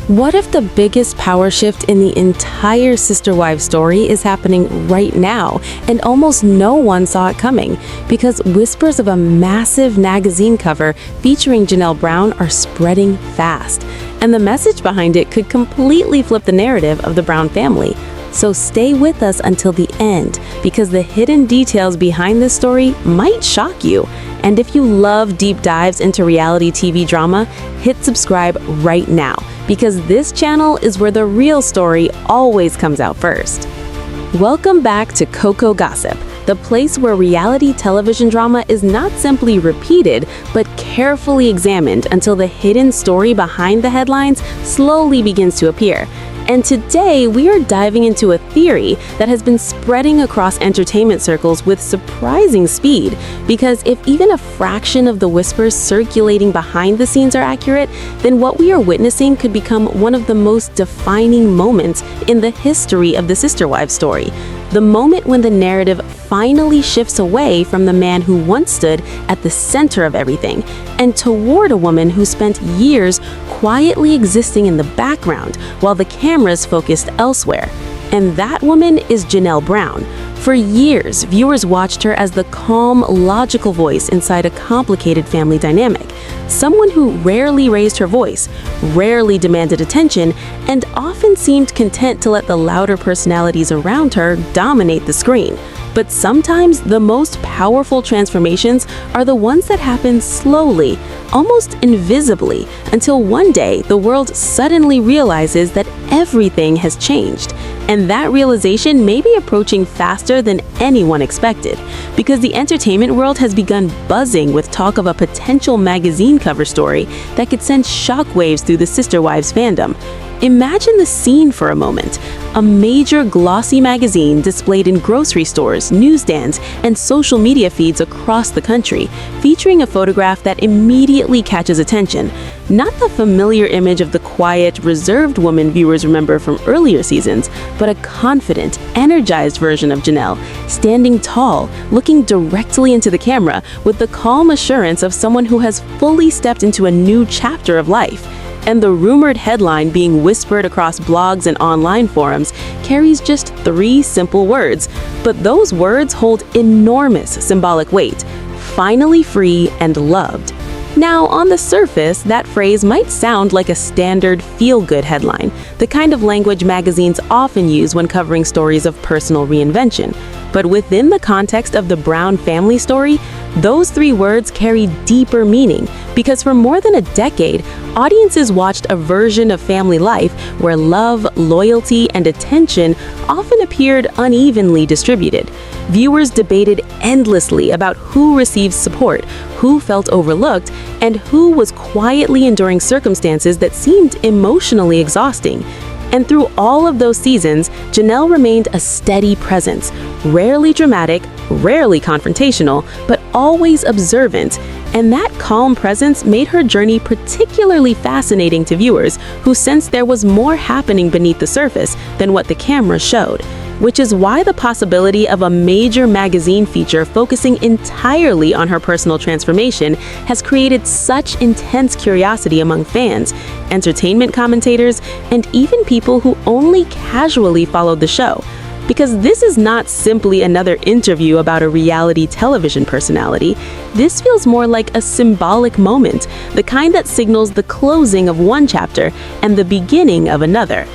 What if the biggest power shift in the entire Sister Wives story is happening right now, and almost no one saw it coming? Because whispers of a massive magazine cover featuring Janelle Brown are spreading fast, and the message behind it could completely flip the narrative of the Brown family. So stay with us until the end, because the hidden details behind this story might shock you. And if you love deep dives into reality TV drama, hit subscribe right now, because this channel is where the real story always comes out first. Welcome back to Coco Gossip, the place where reality television drama is not simply repeated, but carefully examined until the hidden story behind the headlines slowly begins to appear. And today, we are diving into a theory that has been spreading across entertainment circles with surprising speed. Because if even a fraction of the whispers circulating behind the scenes are accurate, then what we are witnessing could become one of the most defining moments in the history of the Sister Wives story. The moment when the narrative finally shifts away from the man who once stood at the center of everything and toward a woman who spent years quietly existing in the background while the cameras focused elsewhere. And that woman is Janelle Brown. For years, viewers watched her as the calm, logical voice inside a complicated family dynamic. Someone who rarely raised her voice, rarely demanded attention, and often seemed content to let the louder personalities around her dominate the screen. But sometimes the most powerful transformations are the ones that happen slowly, almost invisibly, until one day the world suddenly realizes that everything has changed. And that realization may be approaching faster than anyone expected, because the entertainment world has begun buzzing with talk of a potential magazine cover story that could send shockwaves through the Sister Wives fandom. Imagine the scene for a moment. A major glossy magazine displayed in grocery stores, newsstands, and social media feeds across the country, featuring a photograph that immediately catches attention. Not the familiar image of the quiet, reserved woman viewers remember from earlier seasons, but a confident, energized version of Janelle, standing tall, looking directly into the camera with the calm assurance of someone who has fully stepped into a new chapter of life. And the rumored headline being whispered across blogs and online forums carries just 3 simple words, but those words hold enormous symbolic weight: finally free and loved. Now, on the surface, that phrase might sound like a standard feel-good headline, the kind of language magazines often use when covering stories of personal reinvention. But within the context of the Brown family story, those 3 words carry deeper meaning, because for more than a decade, audiences watched a version of family life where love, loyalty, and attention often appeared unevenly distributed. Viewers debated endlessly about who received support, who felt overlooked, and who was quietly enduring circumstances that seemed emotionally exhausting. And through all of those seasons, Janelle remained a steady presence, rarely dramatic, rarely confrontational, but always observant. And that calm presence made her journey particularly fascinating to viewers who sensed there was more happening beneath the surface than what the camera showed. Which is why the possibility of a major magazine feature focusing entirely on her personal transformation has created such intense curiosity among fans, entertainment commentators, and even people who only casually followed the show. Because this is not simply another interview about a reality television personality. This feels more like a symbolic moment, the kind that signals the closing of one chapter and the beginning of another.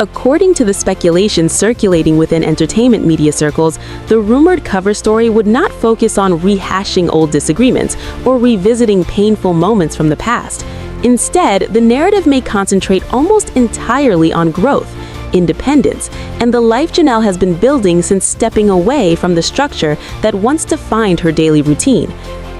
According to the speculation circulating within entertainment media circles, the rumored cover story would not focus on rehashing old disagreements or revisiting painful moments from the past. Instead, the narrative may concentrate almost entirely on growth, independence, and the life Janelle has been building since stepping away from the structure that once defined her daily routine.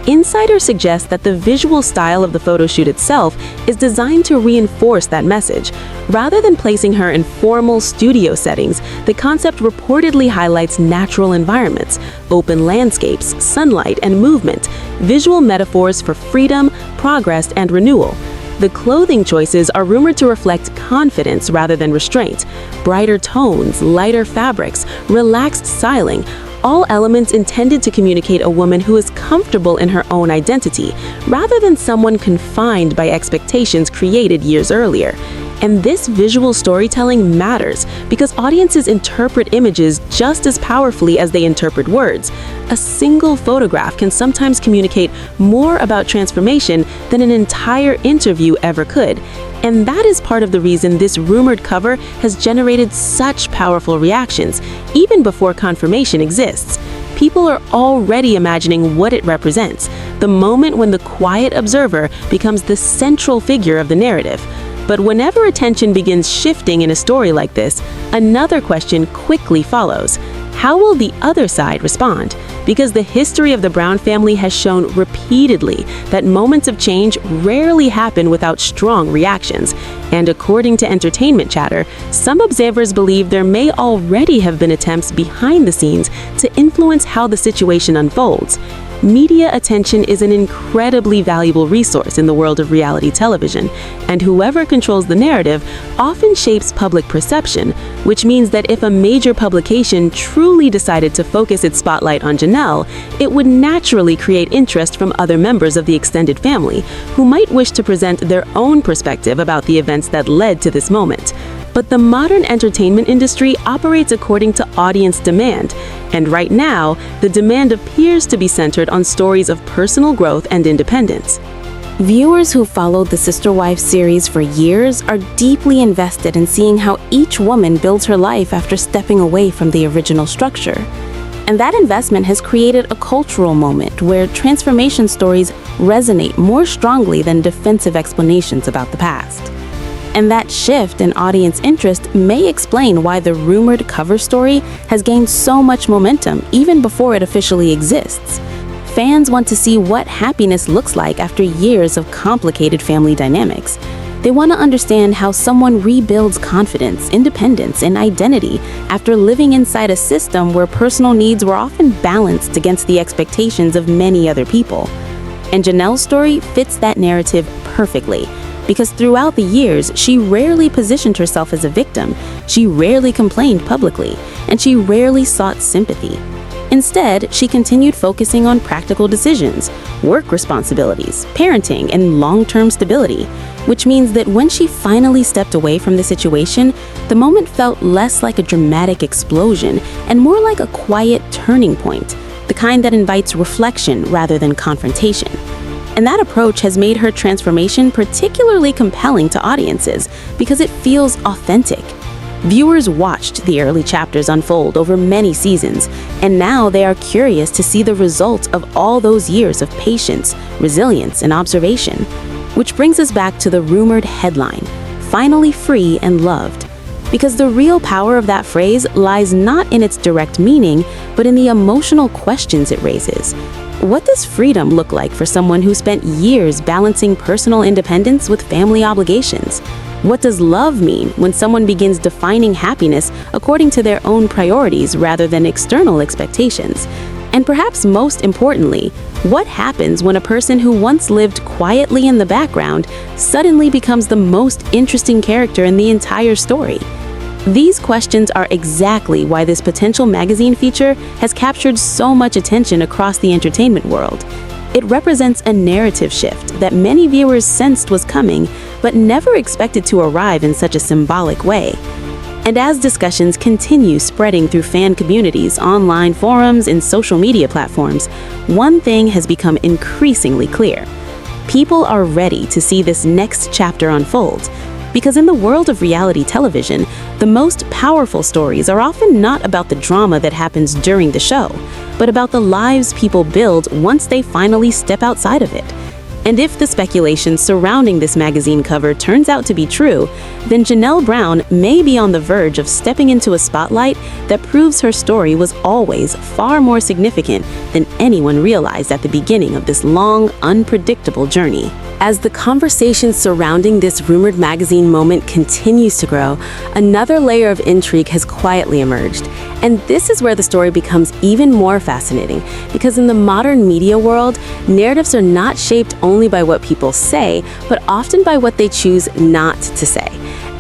Insiders suggest that the visual style of the photo shoot itself is designed to reinforce that message. Rather than placing her in formal studio settings, the concept reportedly highlights natural environments, open landscapes, sunlight, and movement, visual metaphors for freedom, progress, and renewal. The clothing choices are rumored to reflect confidence rather than restraint. Brighter tones, lighter fabrics, relaxed styling, all elements intended to communicate a woman who is comfortable in her own identity, rather than someone confined by expectations created years earlier. And this visual storytelling matters because audiences interpret images just as powerfully as they interpret words. A single photograph can sometimes communicate more about transformation than an entire interview ever could. And that is part of the reason this rumored cover has generated such powerful reactions, even before confirmation exists. People are already imagining what it represents, the moment when the quiet observer becomes the central figure of the narrative. But whenever attention begins shifting in a story like this, another question quickly follows. How will the other side respond? Because the history of the Brown family has shown repeatedly that moments of change rarely happen without strong reactions. And according to entertainment chatter, some observers believe there may already have been attempts behind the scenes to influence how the situation unfolds. Media attention is an incredibly valuable resource in the world of reality television, and whoever controls the narrative often shapes public perception, which means that if a major publication truly decided to focus its spotlight on Janelle, it would naturally create interest from other members of the extended family, who might wish to present their own perspective about the events that led to this moment. But the modern entertainment industry operates according to audience demand, and right now, the demand appears to be centered on stories of personal growth and independence. Viewers who followed the Sister Wives series for years are deeply invested in seeing how each woman builds her life after stepping away from the original structure. And that investment has created a cultural moment where transformation stories resonate more strongly than defensive explanations about the past. And that shift in audience interest may explain why the rumored cover story has gained so much momentum even before it officially exists. Fans want to see what happiness looks like after years of complicated family dynamics. They want to understand how someone rebuilds confidence, independence, and identity after living inside a system where personal needs were often balanced against the expectations of many other people. And Janelle's story fits that narrative perfectly, because throughout the years, she rarely positioned herself as a victim, she rarely complained publicly, and she rarely sought sympathy. Instead, she continued focusing on practical decisions, work responsibilities, parenting, and long-term stability, which means that when she finally stepped away from the situation, the moment felt less like a dramatic explosion and more like a quiet turning point, the kind that invites reflection rather than confrontation. And that approach has made her transformation particularly compelling to audiences because it feels authentic. Viewers watched the early chapters unfold over many seasons, and now they are curious to see the results of all those years of patience, resilience, and observation. Which brings us back to the rumored headline, "Finally free and loved." Because the real power of that phrase lies not in its direct meaning, but in the emotional questions it raises. What does freedom look like for someone who spent years balancing personal independence with family obligations? What does love mean when someone begins defining happiness according to their own priorities rather than external expectations? And perhaps most importantly, what happens when a person who once lived quietly in the background suddenly becomes the most interesting character in the entire story? These questions are exactly why this potential magazine feature has captured so much attention across the entertainment world. It represents a narrative shift that many viewers sensed was coming, but never expected to arrive in such a symbolic way. And as discussions continue spreading through fan communities, online forums, and social media platforms, one thing has become increasingly clear. People are ready to see this next chapter unfold. Because in the world of reality television, the most powerful stories are often not about the drama that happens during the show, but about the lives people build once they finally step outside of it. And if the speculation surrounding this magazine cover turns out to be true, then Janelle Brown may be on the verge of stepping into a spotlight that proves her story was always far more significant than anyone realized at the beginning of this long, unpredictable journey. As the conversation surrounding this rumored magazine moment continues to grow, another layer of intrigue has quietly emerged. And this is where the story becomes even more fascinating, because in the modern media world, narratives are not shaped only by what people say, but often by what they choose not to say.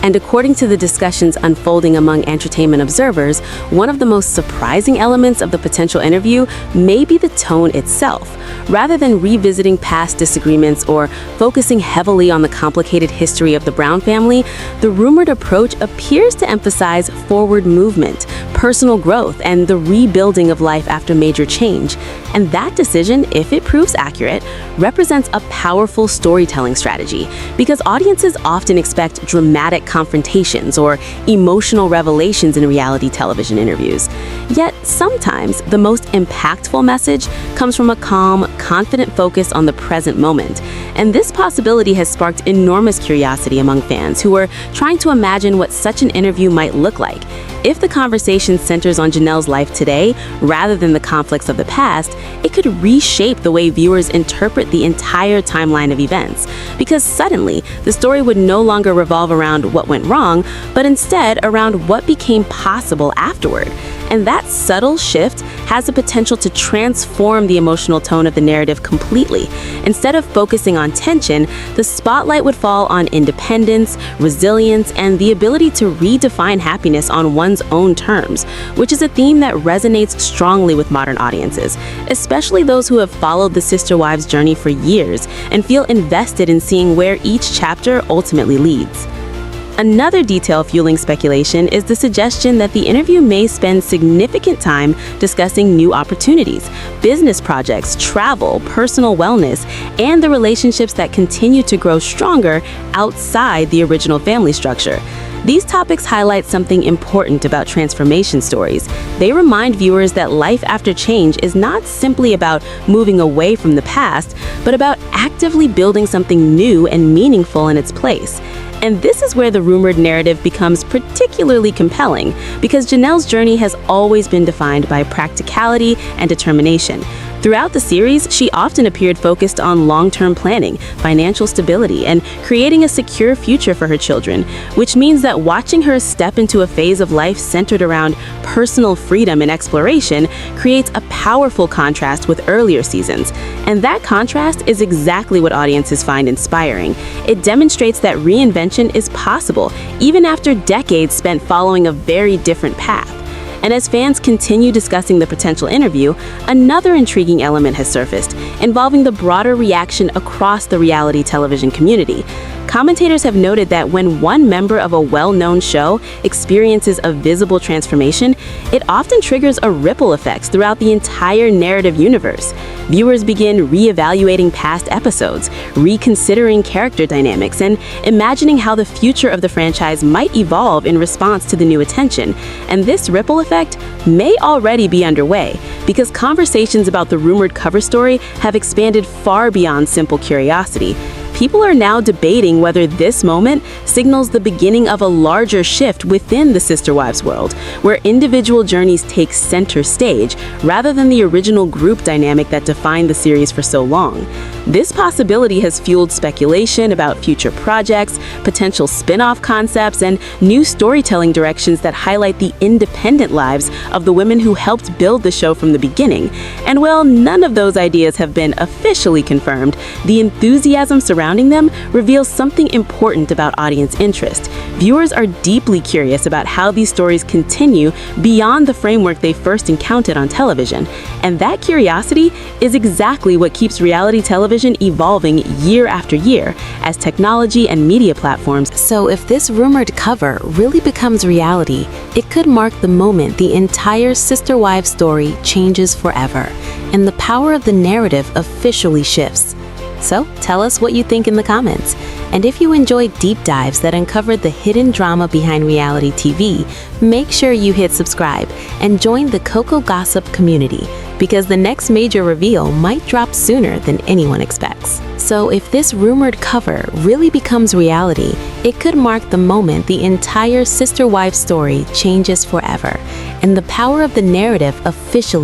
And according to the discussions unfolding among entertainment observers, one of the most surprising elements of the potential interview may be the tone itself. Rather than revisiting past disagreements or focusing heavily on the complicated history of the Brown family, the rumored approach appears to emphasize forward movement, personal growth, and the rebuilding of life after major change. And that decision, if it proves accurate, represents a powerful storytelling strategy because audiences often expect dramatic confrontations or emotional revelations in reality television interviews. Yet sometimes the most impactful message comes from a calm, confident focus on the present moment. And this possibility has sparked enormous curiosity among fans who are trying to imagine what such an interview might look like. If the conversation centers on Janelle's life today, rather than the conflicts of the past, it could reshape the way viewers interpret the entire timeline of events. Because suddenly, the story would no longer revolve around what went wrong, but instead around what became possible afterward. And that subtle shift has the potential to transform the emotional tone of the narrative completely. Instead of focusing on tension, the spotlight would fall on independence, resilience, and the ability to redefine happiness on one's own terms, which is a theme that resonates strongly with modern audiences, especially those who have followed the sister wives' journey for years and feel invested in seeing where each chapter ultimately leads. Another detail fueling speculation is the suggestion that the interview may spend significant time discussing new opportunities, business projects, travel, personal wellness, and the relationships that continue to grow stronger outside the original family structure. These topics highlight something important about transformation stories. They remind viewers that life after change is not simply about moving away from the past, but about actively building something new and meaningful in its place. And this is where the rumored narrative becomes particularly compelling, because Janelle's journey has always been defined by practicality and determination. Throughout the series, she often appeared focused on long-term planning, financial stability, and creating a secure future for her children, which means that watching her step into a phase of life centered around personal freedom and exploration creates a powerful contrast with earlier seasons. And that contrast is exactly what audiences find inspiring. It demonstrates that reinvention is possible, even after decades spent following a very different path. And as fans continue discussing the potential interview, another intriguing element has surfaced, involving the broader reaction across the reality television community. Commentators have noted that when one member of a well-known show experiences a visible transformation, it often triggers a ripple effect throughout the entire narrative universe. Viewers begin re-evaluating past episodes, reconsidering character dynamics, and imagining how the future of the franchise might evolve in response to the new attention. And this ripple effect may already be underway, because conversations about the rumored cover story have expanded far beyond simple curiosity. People are now debating whether this moment signals the beginning of a larger shift within the Sister Wives world, where individual journeys take center stage rather than the original group dynamic that defined the series for so long. This possibility has fueled speculation about future projects, potential spin-off concepts, and new storytelling directions that highlight the independent lives of the women who helped build the show from the beginning. And while none of those ideas have been officially confirmed, the enthusiasm surrounding them reveals something important about audience interest. Viewers are deeply curious about how these stories continue beyond the framework they first encountered on television. And that curiosity is exactly what keeps reality television evolving year after year as technology and media platforms. So if this rumored cover really becomes reality, it could mark the moment the entire Sister Wives story changes forever, and the power of the narrative officially shifts. So tell us what you think in the comments. And if you enjoy deep dives that uncover the hidden drama behind reality TV, make sure you hit subscribe and join the Coco Gossip community, because the next major reveal might drop sooner than anyone expects. So if this rumored cover really becomes reality, it could mark the moment the entire Sister Wives story changes forever, and the power of the narrative officially